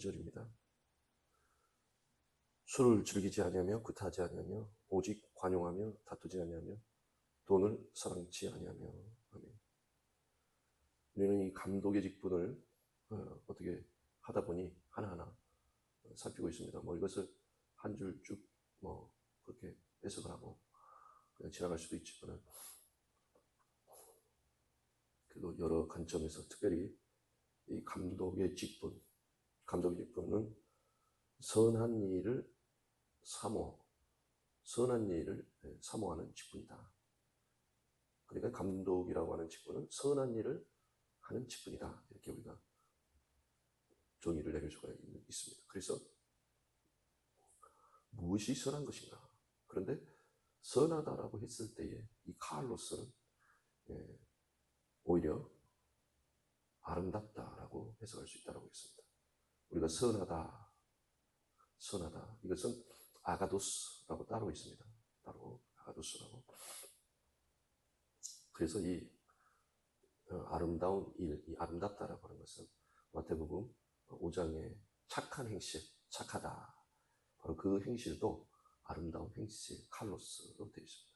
9절입니다. 술을 즐기지 아니하며 구타하지 아니하며 오직 관용하며 다투지 아니하며 돈을 사랑치 아니하며. 아멘. 우리는 이 감독의 직분을 어떻게 하다 보니 하나하나 살피고 있습니다. 이것을 한 줄 쭉 그렇게 해석을 하고 그냥 지나갈 수도 있지만, 그래도 여러 관점에서 특별히 이 감독의 직분은 선한 일을 사모하는 직분이다. 그러니까 감독이라고 하는 직분은 선한 일을 하는 직분이다. 이렇게 우리가 정의를 내릴 수가 있습니다. 그래서 무엇이 선한 것인가? 그런데 선하다라고 했을 때에 이 카를로스는 오히려 아름답다라고 해석할 수 있다고 했습니다. 우리가 선하다. 이것은 아가도스라고 따로 있습니다. 따로 아가도스라고. 그래서 이 아름다운 일, 이 아름답다라고 하는 것은 마태복음 5장의 착한 행실, 착하다. 바로 그 행실도 아름다운 행실, 칼로스로 되어 있습니다.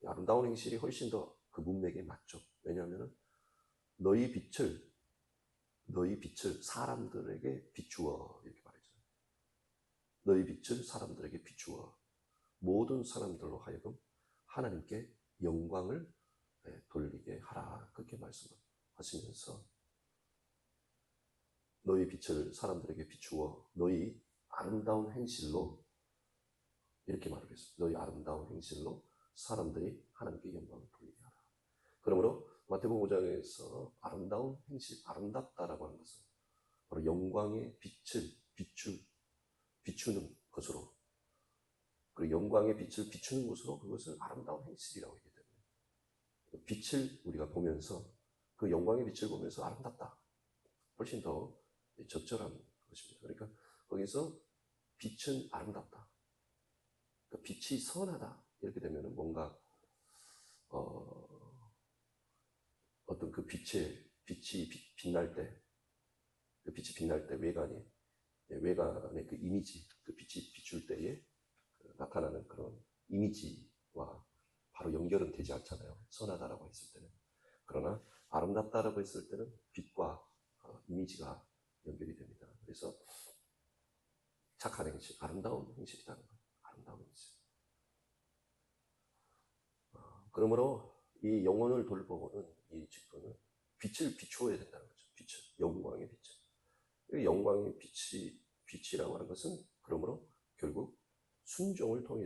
아름다운 행실이 훨씬 더 그 문맥에 맞죠. 왜냐하면 너희 빛을 사람들에게 비추어, 이렇게 말이죠. 너희 빛을 사람들에게 비추어 모든 사람들로 하여금 하나님께 영광을 돌리게 하라. 그렇게 말씀하시면서 너희 빛을 사람들에게 비추어 너희 아름다운 행실로, 이렇게 말하겠습니다. 너희 아름다운 행실로 사람들이 하나님께 영광을 돌리게 하라. 그러므로 마태복음 5장에서 아름다운 행실, 아름답다라고 하는 것은 바로 영광의 빛을 비추는 것으로, 그리고 영광의 빛을 비추는 것으로 그것을 아름다운 행실이라고 하기 때문에 빛을 우리가 보면서, 그 영광의 빛을 보면서 아름답다, 훨씬 더 적절한 것입니다. 그러니까 거기서 빛은 아름답다, 그러니까 빛이 선하다, 이렇게 되면 뭔가 어떤 그 빛이 빛날 때, 그 빛이 빛날 때 외관의 그 이미지, 그 빛이 비출 때에 나타나는 그런 이미지와 바로 연결은 되지 않잖아요. 선하다라고 했을 때는. 그러나 아름답다라고 했을 때는 빛과 이미지가 연결이 됩니다. 그래서 착한 행실, 아름다운 행실이라는 거예요. 아름다운 행실. 그러므로 이 영혼을 돌보는 이 직분은 빛을 비추어야 된다는 거죠. 영광의 빛을. 영광의 빛이라고 하는 것은 그러므로 결국 순종을 통한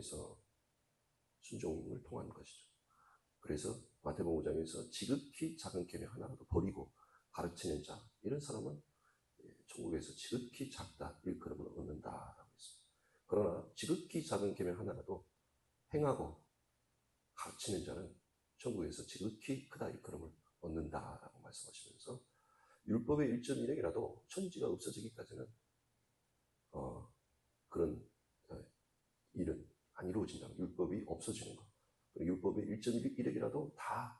것이죠. 그래서 마태복음 5장에서 지극히 작은 계명 하나라도 버리고 가르치는 자, 이런 사람은 천국에서 지극히 작다 일컬음을 얻는다라고 했습니다. 그러나 지극히 작은 계명 하나라도 행하고 가르치는 자는 천국에서 지극히 크다 일컬음을 얻는다라고 말씀하시면서 율법의 1.1핵이라도 천지가 없어지기까지는 그런 일은 안 이루어진다는, 율법이 없어지는 것. 그리고 율법의 1.1핵이라도 다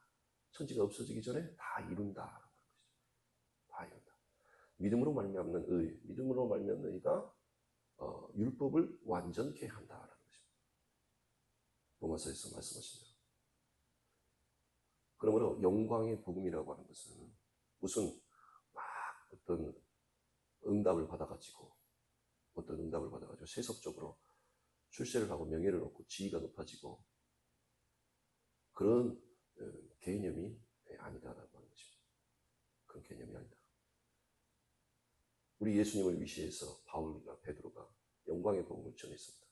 천지가 없어지기 전에 다 이룬다라는 것이죠. 다 이룬다. 믿음으로 말미암는 의가 율법을 완전케 한다라는 것입니다. 로마서에서 말씀하신 대로. 그러므로 영광의 복음이라고 하는 것은 무슨 막 어떤 응답을 받아가지고 세속적으로 출세를 하고 명예를 얻고 지위가 높아지고 그런 개념이 아니다라고 하는 것입니다. 그런 개념이 아니다. 우리 예수님을 위시해서 바울과 베드로가 영광의 복음을 전했습니다.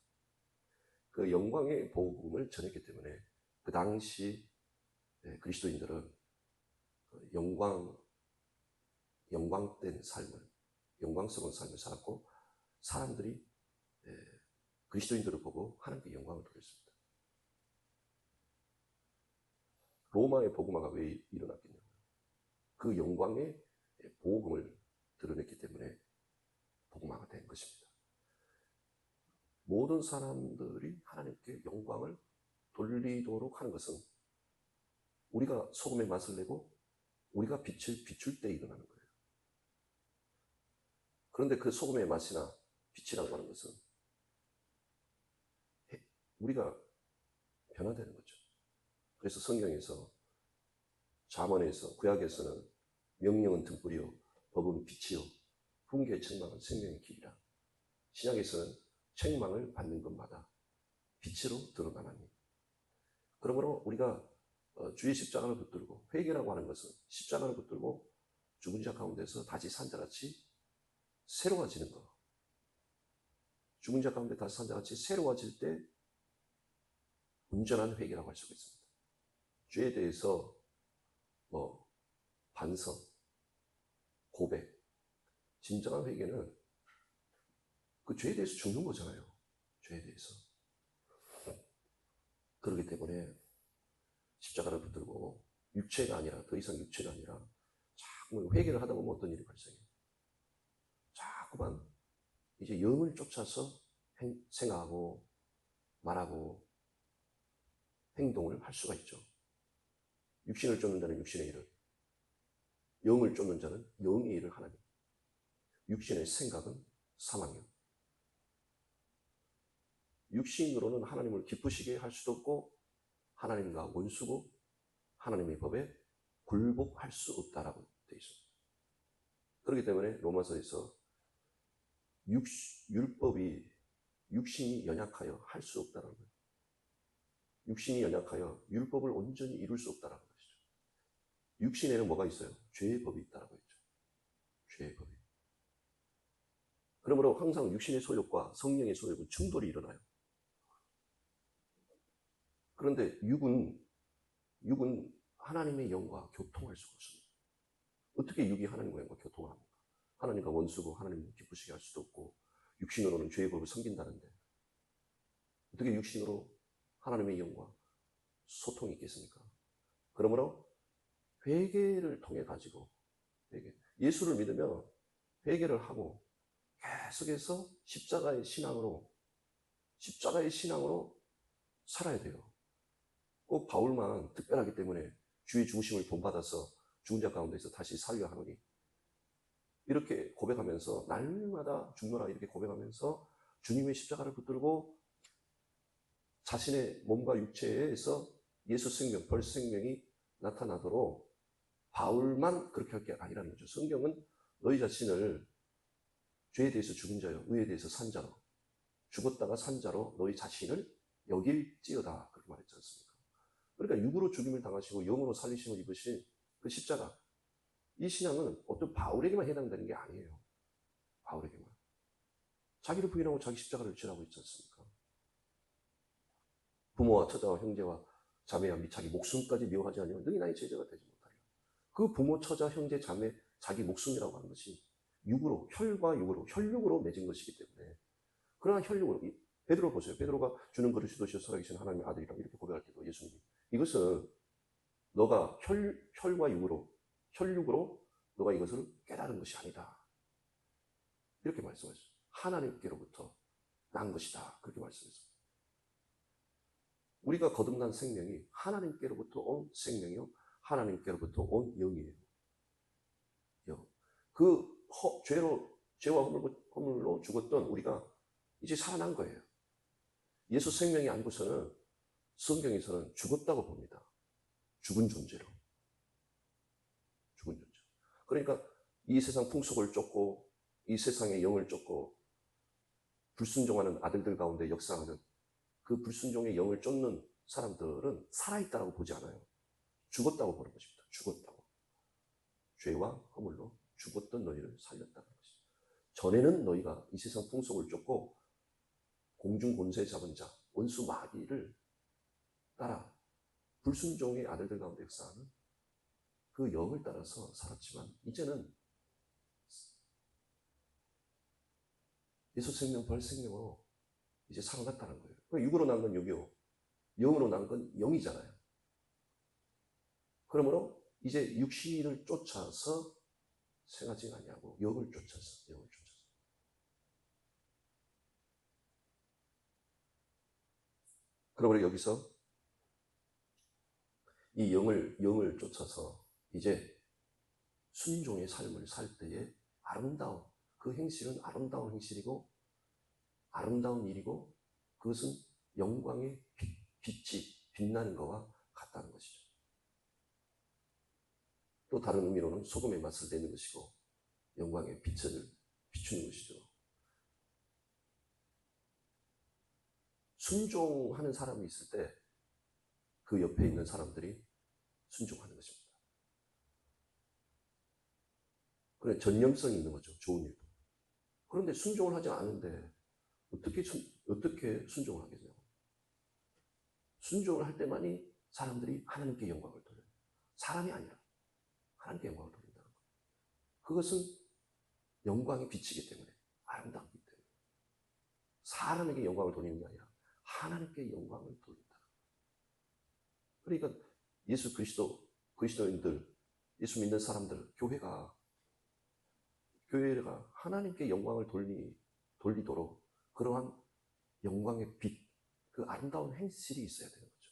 그 영광의 복음을 전했기 때문에 그 당시 그리스도인들은 영광스러운 삶을 살았고, 사람들이 그리스도인들을 보고 하나님께 영광을 돌렸습니다. 로마의 복음화가 왜 일어났겠냐고요? 그 영광의 복음을 드러냈기 때문에 복음화가 된 것입니다. 모든 사람들이 하나님께 영광을 돌리도록 하는 것은 우리가 소금의 맛을 내고 우리가 빛을 비출 때 일어나는 거예요. 그런데 그 소금의 맛이나 빛이라고 하는 것은 우리가 변화되는 거죠. 그래서 성경에서 잠언에서 구약에서는 명령은 등불이요 법은 빛이요 훈계의 책망은 생명의 길이라. 신약에서는 책망을 받는 것마다 빛으로 드러나나니. 그러므로 우리가 주의 십자가를 붙들고, 회개라고 하는 것은 십자가를 붙들고 죽은 자 가운데서 다시 산자같이 새로워지는 것. 죽은 자 가운데 다시 산자같이 새로워질 때 온전한 회개라고 할 수가 있습니다. 죄에 대해서 반성, 고백, 진정한 회개는 그 죄에 대해서 죽는 거잖아요. 죄에 대해서. 그렇기 때문에 십자가를 붙들고 육체가 아니라, 더 이상 육체가 아니라 자꾸 회개를 하다 보면 어떤 일이 발생해요? 자꾸만 이제 영을 쫓아서 생각하고 말하고 행동을 할 수가 있죠. 육신을 쫓는 자는 육신의 일을, 영을 쫓는 자는 영의 일을 하나님. 육신의 생각은 사망이요. 육신으로는 하나님을 기쁘시게 할 수도 없고 하나님과 원수고 하나님의 법에 굴복할 수 없다라고 되어 있습니다. 그렇기 때문에 로마서에서 율법이 육신이 연약하여 할 수 없다는 거예요. 육신이 연약하여 율법을 온전히 이룰 수 없다는 것이죠. 육신에는 뭐가 있어요? 죄의 법이 있다고 했죠. 죄의 법이. 그러므로 항상 육신의 소욕과 성령의 소욕은 충돌이 일어나요. 그런데 육은 하나님의 영과 교통할 수가 없습니다. 어떻게 육이 하나님과 영과 교통을 합니까? 하나님과 원수고 하나님을 기쁘시게 할 수도 없고 육신으로는 죄의 법을 섬긴다는데 어떻게 육신으로 하나님의 영과 소통이 있겠습니까? 그러므로 회개를 통해 가지고 예수를 믿으면 회개를 하고 계속해서 십자가의 신앙으로 살아야 돼요. 꼭 바울만 특별하기 때문에 주의 죽으심을 본받아서 죽은 자 가운데서 다시 살려 하노니 이렇게 고백하면서 날마다 죽노라 이렇게 고백하면서 주님의 십자가를 붙들고 자신의 몸과 육체에서 예수 생명, 벌 생명이 나타나도록 바울만 그렇게 할 게 아니라는 거죠. 성경은 너희 자신을 죄에 대해서 죽은 자요, 의에 대해서 산 자로, 죽었다가 산 자로 너희 자신을 여길지어다 그렇게 말했지 않습니까? 그러니까 육으로 죽임을 당하시고 영으로 살리심을 입으신 그 십자가, 이 신앙은 어떤 바울에게만 해당되는 게 아니에요. 바울에게만. 자기를 부인하고 자기 십자가를 지라고 있지 않습니까? 부모와 처자와 형제와 자매와 및 자기 목숨까지 미워하지 아니하면 능히 나의 제자가 되지 못하리라. 그 부모, 처자, 형제, 자매, 자기 목숨이라고 하는 것이 육으로, 혈과 육으로, 혈육으로 맺은 것이기 때문에 그러나 혈육으로, 베드로 보세요. 베드로가 주는 그릇이 도시어 살아계신 하나님의 아들이라고 이렇게 고백할 때도 예수님이 이것은 너가 혈과 육으로, 혈육으로 너가 이것을 깨달은 것이 아니다. 이렇게 말씀하셨어요. 하나님께로부터 난 것이다. 그렇게 말씀했어요. 우리가 거듭난 생명이 하나님께로부터 온 생명이요, 하나님께로부터 온 영이에요. 영. 그 죄와 허물로 죽었던 우리가 이제 살아난 거예요. 예수 생명이 아니고서는 성경에서는 죽었다고 봅니다. 죽은 존재로. 죽은 존재. 그러니까 이 세상 풍속을 쫓고 이 세상의 영을 쫓고 불순종하는 아들들 가운데 역사하는 그 불순종의 영을 쫓는 사람들은 살아있다고 보지 않아요. 죽었다고 보는 것입니다. 죽었다고. 죄와 허물로 죽었던 너희를 살렸다는 것이죠. 전에는 너희가 이 세상 풍속을 쫓고 공중 권세 잡은 자, 원수 마귀를 따라 불순종의 아들들 가운데 역사하는 그 영을 따라서 살았지만 이제는 예수 생명, 벌 생명으로 이제 살아났다는 거예요. 육으로 난 건 육이요, 영으로 난 건 영이잖아요. 그러므로 이제 육신을 쫓아서 생하지 아니하고 영을 쫓아서. 그러므로 여기서 이 영을 쫓아서 이제 순종의 삶을 살 때에 아름다운 그 행실은 아름다운 행실이고 아름다운 일이고 그것은 영광의 빛이 빛나는 것과 같다는 것이죠. 또 다른 의미로는 소금의 맛을 내는 것이고 영광의 빛을 비추는 것이죠. 순종하는 사람이 있을 때 그 옆에 있는 사람들이 순종하는 것입니다. 그래, 전념성이 있는 거죠. 좋은 일도. 그런데 순종을 하지 않은데 어떻게 순종을 하겠어요? 순종을 할 때만이 사람들이 하나님께 영광을 돌려요. 사람이 아니라 하나님께 영광을 돌린다는 거예요. 그것은 영광의 빛이기 때문에, 아름답기 때문에 사람에게 영광을 돌리는 게 아니라 하나님께 영광을 돌린다. 그러니까 예수 그리스도인들, 예수 믿는 사람들, 교회가 하나님께 영광을 돌리도록 그러한 영광의 빛, 그 아름다운 행실이 있어야 되는 거죠.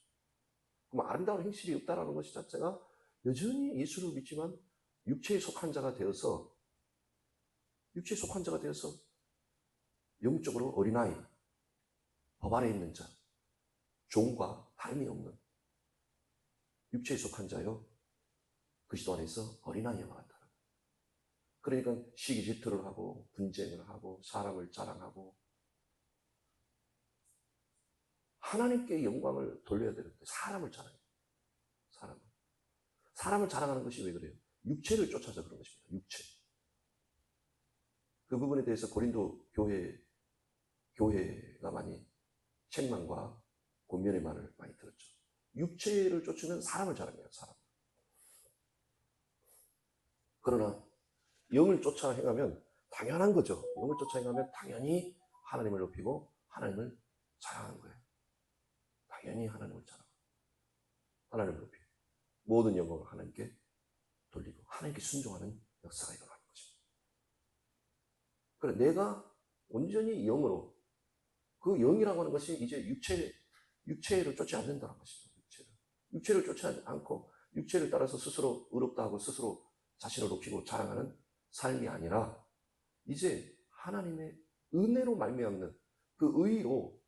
그럼 아름다운 행실이 없다라는 것이 자체가 여전히 예수를 믿지만 육체에 속한 자가 되어서 영적으로 어린아이, 법 아래 있는 자, 종과 다름이 없는 육체에 속한 자요, 그리스도 안에서 어린아이와 같다. 그러니까 시기 질투를 하고 분쟁을 하고 사람을 자랑하고 하나님께 영광을 돌려야 되는데 사람을 자랑해요. 사람을 자랑하는 것이 왜 그래요? 육체를 쫓아서 그런 것입니다. 육체. 그 부분에 대해서 고린도 교회가 많이 책망과 권면의 말을 많이 들었죠. 육체를 쫓으면 사람을 자랑해요. 사람. 그러나 영을 쫓아 행하면 당연한 거죠. 영을 쫓아 행하면 당연히 하나님을 높이고 하나님을 자랑하는 거예요. 당연히 하나님을 자랑하고 하나님을 높이고 모든 영광을 하나님께 돌리고 하나님께 순종하는 역사가 일어나는 것입니다. 그래, 내가 온전히 영으로, 그 영이라고 하는 것이 이제 육체를 쫓지 않는다는 것이죠. 육체를 쫓지 않고 육체를 따라서 스스로 의롭다 하고 스스로 자신을 높이고 자랑하는 삶이 아니라 이제 하나님의 은혜로 말미암는 그 의로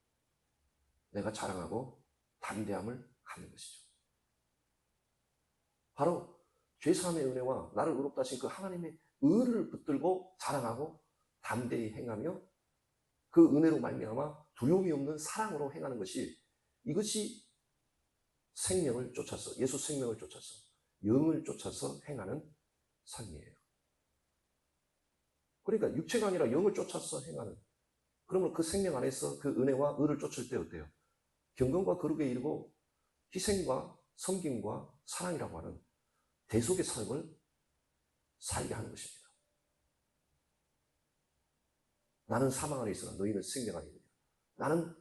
내가 자랑하고 담대함을 갖는 것이죠. 바로 죄사함의 은혜와 나를 의롭다 하신 그 하나님의 의를 붙들고 자랑하고 담대히 행하며 그 은혜로 말미암아 두려움이 없는 사랑으로 행하는 것이, 이것이 생명을 쫓아서, 예수 생명을 쫓아서, 영을 쫓아서 행하는 삶이에요. 그러니까 육체가 아니라 영을 쫓아서 행하는, 그러면 그 생명 안에서 그 은혜와 의를 쫓을 때 어때요? 경건과 거룩에 이르고 희생과 섬김과 사랑이라고 하는 대속의 삶을 살게 하는 것입니다. 나는 사망 안에 있으나 너희는 생명 안에 있느니라. 나는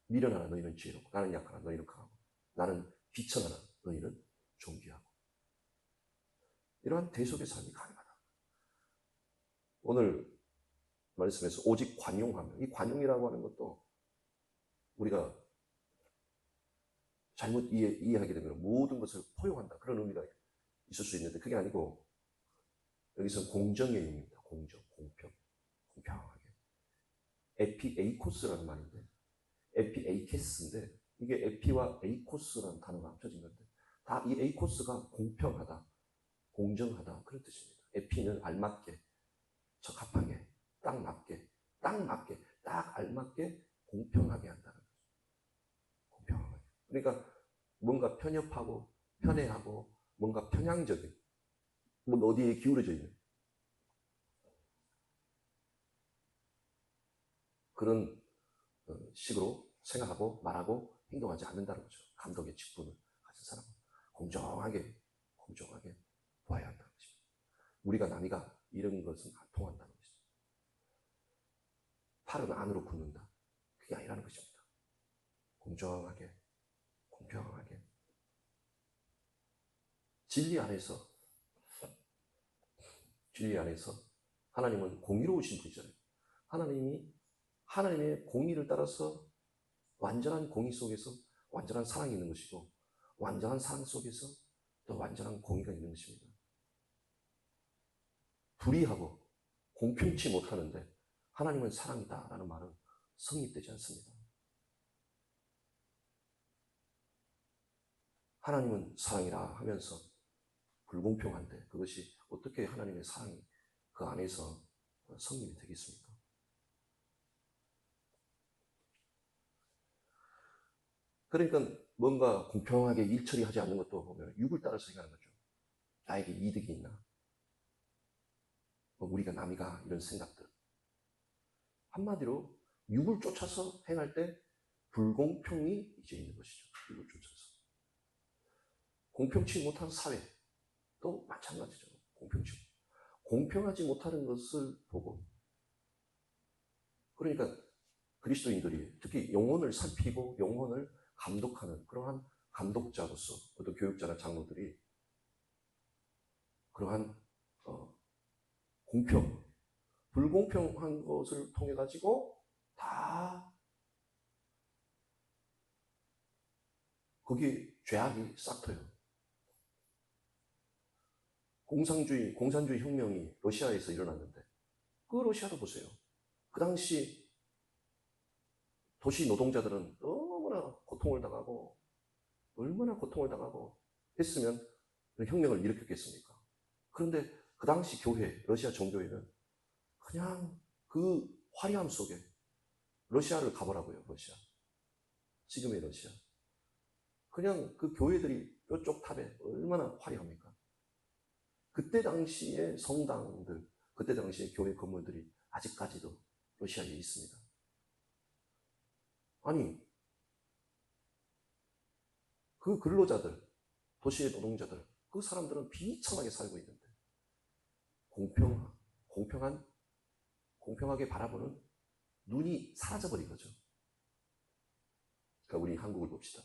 미련하나 너희는 지혜롭고, 나는 약하나 너희는 강하고, 나는 비천하나 너희는 존귀하고. 이러한 대속의 삶이 가능하다. 오늘 말씀에서 오직 관용하며, 이 관용이라고 하는 것도 우리가 잘못 이해하게 되면 모든 것을 포용한다, 그런 의미가 있을 수 있는데 그게 아니고 여기서 공정의 의미입니다. 공정, 공평하게. 에피에이코스라는 말인데, 에피에이케스인데 이게 에피와 에이코스라는 단어가 합쳐진 건데 다 이 에이코스가 공평하다, 공정하다, 그런 뜻입니다. 에피는 알맞게, 적합하게, 딱 맞게, 딱 알맞게 공평하게 한다는 거죠. 공평하게. 그러니까 뭔가 편협하고 편애하고 뭔가 편향적인, 뭔가 어디에 기울어져 있는 그런 식으로 생각하고 말하고 행동하지 않는다는 거죠. 감독의 직분을 가진 사람은 공정하게 보아야 한다는 것입니다. 우리가 남이가 이런 것은 안 통한다는 것이죠. 팔은 안으로 굽는다, 그게 아니라는 것입니다. 공정하게, 공평하게 진리 안에서 하나님은 공의로우신 분이잖아요. 하나님의 공의를 따라서 완전한 공의 속에서 완전한 사랑이 있는 것이고, 완전한 사랑 속에서 또 완전한 공의가 있는 것입니다. 불의하고 공평치 못하는데 하나님은 사랑이다라는 말은 성립되지 않습니다. 하나님은 사랑이라 하면서 불공평한데 그것이 어떻게 하나님의 사랑이 그 안에서 성립이 되겠습니까? 그러니까 뭔가 공평하게 일 처리하지 않는 것도 보면 육을 따라서 행하는 거죠. 나에게 이득이 있나? 우리가 남이가 이런 생각들. 한마디로 육을 쫓아서 행할 때 불공평이 이제 있는 것이죠. 육을 쫓아서. 공평치 못한 사회도 마찬가지죠. 공평하지 못하는 것을 보고, 그러니까 그리스도인들이 특히 영혼을 살피고 영혼을 감독하는 그러한 감독자로서 어떤 교육자나 장로들이 그러한 불공평한 것을 통해 가지고 다 거기에 죄악이 싹터요. 공산주의 혁명이 러시아에서 일어났는데 그 러시아도 보세요. 그 당시 도시 노동자들은 너무나 고통을 당하고 얼마나 고통을 당하고 했으면 혁명을 일으켰겠습니까? 그런데 그 당시 교회, 러시아 정교회는 그냥 그 화려함 속에 러시아를 가보라고요. 러시아. 지금의 러시아. 그냥 그 교회들이 뾰족 탑에 얼마나 화려합니까? 그때 당시의 성당들, 그때 당시의 교회 건물들이 아직까지도 러시아에 있습니다. 아니, 그 근로자들, 도시의 노동자들, 그 사람들은 비참하게 살고 있는데 공평하게 바라보는 눈이 사라져버린 거죠. 그러니까 우리 한국을 봅시다.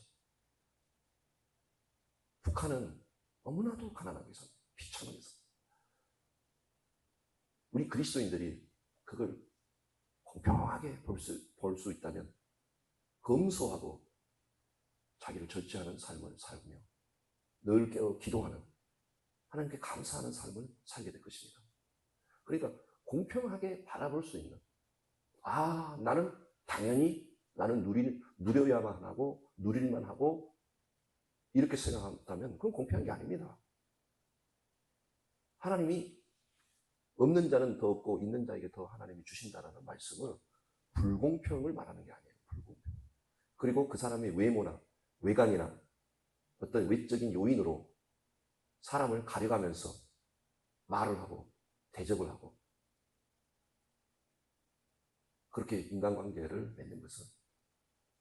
북한은 너무나도 가난하게 삽니다. 비참하게 삽니다. 우리 그리스도인들이 그걸 공평하게 볼 수 있다면 검소하고 자기를 절제하는 삶을 살며 늘 깨어 기도하는 하나님께 감사하는 삶을 살게 될 것입니다. 그러니까 공평하게 바라볼 수 있는, 나는 당연히 나는 누려야만 하고 누릴만 하고 이렇게 생각한다면 그건 공평한 게 아닙니다. 하나님이 없는 자는 더 없고 있는 자에게 더 하나님이 주신다라는 말씀은 불공평을 말하는 게 아니에요. 불공평. 그리고 그 사람의 외모나 외관이나 어떤 외적인 요인으로 사람을 가려가면서 말을 하고 대접을 하고 그렇게 인간관계를 맺는 것은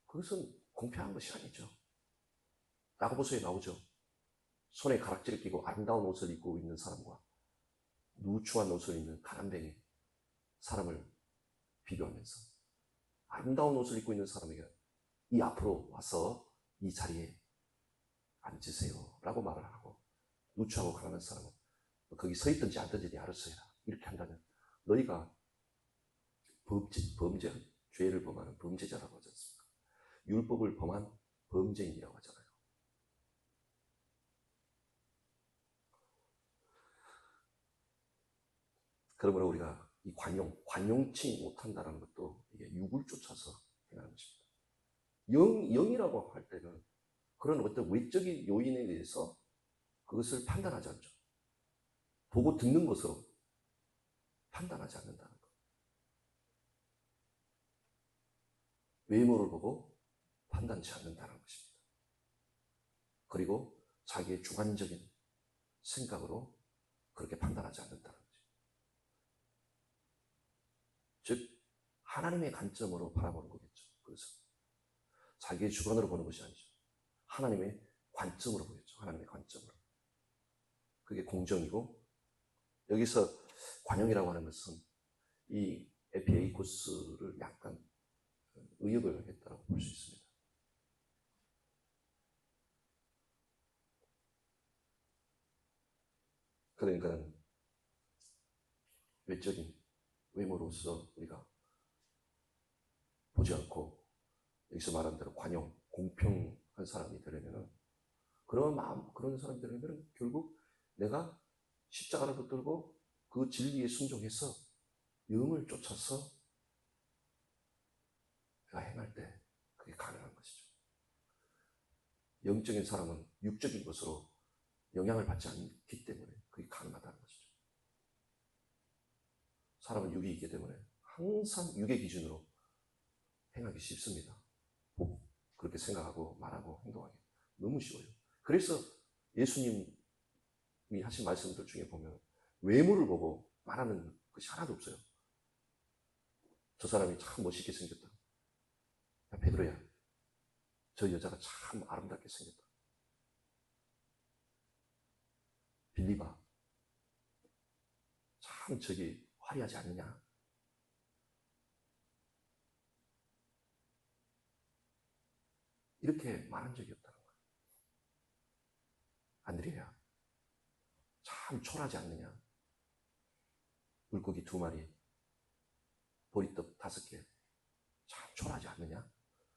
그것은 공평한 것이 아니죠. 야고보서에 나오죠. 손에 가락지를 끼고 아름다운 옷을 입고 있는 사람과 누추한 옷을 입는 가난뱅이 사람을 비교하면서 아름다운 옷을 입고 있는 사람에게 이 앞으로 와서 이 자리에 앉으세요 라고 말을 하고 누추하고 가난한 사람은 거기 서 있든지 앉든지 네 알아서 해라 이렇게 한다면 너희가 죄를 범하는 범죄자라고 하지 않습니까? 율법을 범한 범죄인이라고 하잖아요. 그러므로 우리가 이 관용치 못한다는 것도 이게 육을 쫓아서 행하는 것입니다. 영이라고 할 때는 그런 어떤 외적인 요인에 의해서 그것을 판단하지 않죠. 보고 듣는 것으로 판단하지 않는다는 것. 외모를 보고 판단치 않는다는 것입니다. 그리고 자기의 주관적인 생각으로 그렇게 판단하지 않는다는 거죠. 즉 하나님의 관점으로 바라보는 거겠죠. 그래서 자기의 주관으로 보는 것이 아니죠. 하나님의 관점으로 보겠죠. 하나님의 관점으로. 그게 공정이고 여기서 관용이라고 하는 것은 이 에피에이코스를 약간 의역을 했다고 볼 수 있습니다. 그러니까 외적인 외모로서 우리가 보지 않고 여기서 말한 대로 관용, 공평한 사람이 되려면 그런 마음, 그런 사람이 되려면 결국 내가 십자가를 붙들고 그 진리에 순종해서 영을 쫓아서 내가 행할 때 그게 가능한 것이죠. 영적인 사람은 육적인 것으로 영향을 받지 않기 때문에 그게 가능하다는 것이죠. 사람은 육이 있기 때문에 항상 육의 기준으로 행하기 쉽습니다. 그렇게 생각하고 말하고 행동하기 너무 쉬워요. 그래서 예수님이 하신 말씀들 중에 보면 외모를 보고 말하는 것이 하나도 없어요. 저 사람이 참 멋있게 생겼다. 야, 베드로야, 저 여자가 참 아름답게 생겼다. 빌리바, 참 저기 화려하지 않느냐. 이렇게 말한 적이 없다는 거예요. 안드레야, 참 초라하지 않느냐. 물고기 2마리, 보리떡 5개, 참 초라하지 않느냐.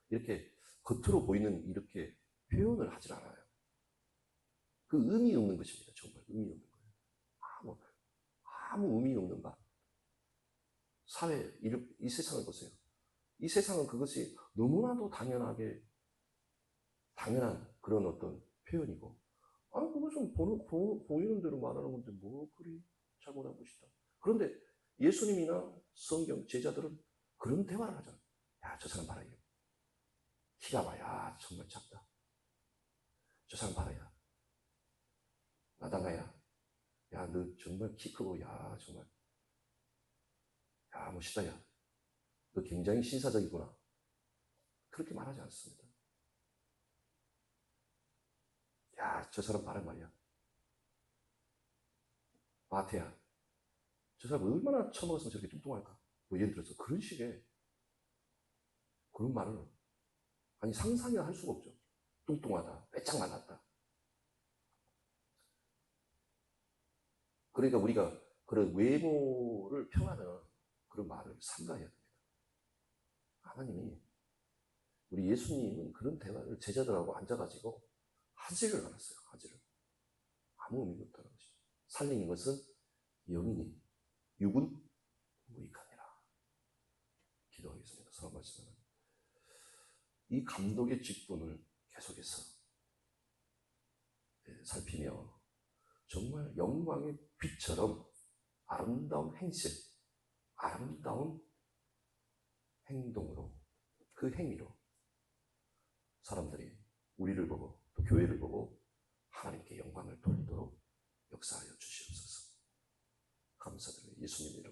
이렇게 겉으로 보이는 이렇게 표현을 하질 않아요. 그 의미 없는 것입니다. 정말 의미 없는 거예요. 아무 의미 없는 말. 사회, 이 세상을 보세요. 이 세상은 그것이 너무나도 당연한 그런 어떤 표현이고, 그것은 보이는 대로 말하는 건데, 뭐, 그리 잘못한 것이다. 그런데 예수님이나 성경 제자들은 그런 대화를 하잖아요. 야, 저 사람 봐라. 키가 봐. 야, 정말 작다. 저 사람 봐라. 야. 나다나야. 야, 너 정말 키 크고, 야, 정말. 야, 멋있다. 야. 너 굉장히 신사적이구나. 그렇게 말하지 않습니다. 야, 저 사람 봐라 말이야. 마태야. 저 사람 얼마나 처먹었으면 저렇게 뚱뚱할까? 뭐 예를 들어서 그런 식의 그런 말을 상상이 할 수가 없죠. 뚱뚱하다, 빼짝 말랐다. 그러니까 우리가 그런 외모를 평하는 그런 말을 삼가해야 됩니다. 하나님이 우리 예수님은 그런 대화를 제자들하고 앉아가지고 하지를 않았어요. 하지를. 아무 의미가 없다는 것이죠. 살린 것은 영이니 육은 무익하니라. 기도하겠습니다. 서로 말씀하는 이 감독의 직분을 계속해서 살피며 정말 영광의 빛처럼 아름다운 행실, 아름다운 행동으로, 그 행위로 사람들이 우리를 보고 또 교회를 보고 하나님께 영광을 돌리도록 역사하여 주시옵소서. 감사드려요. 예수님 이름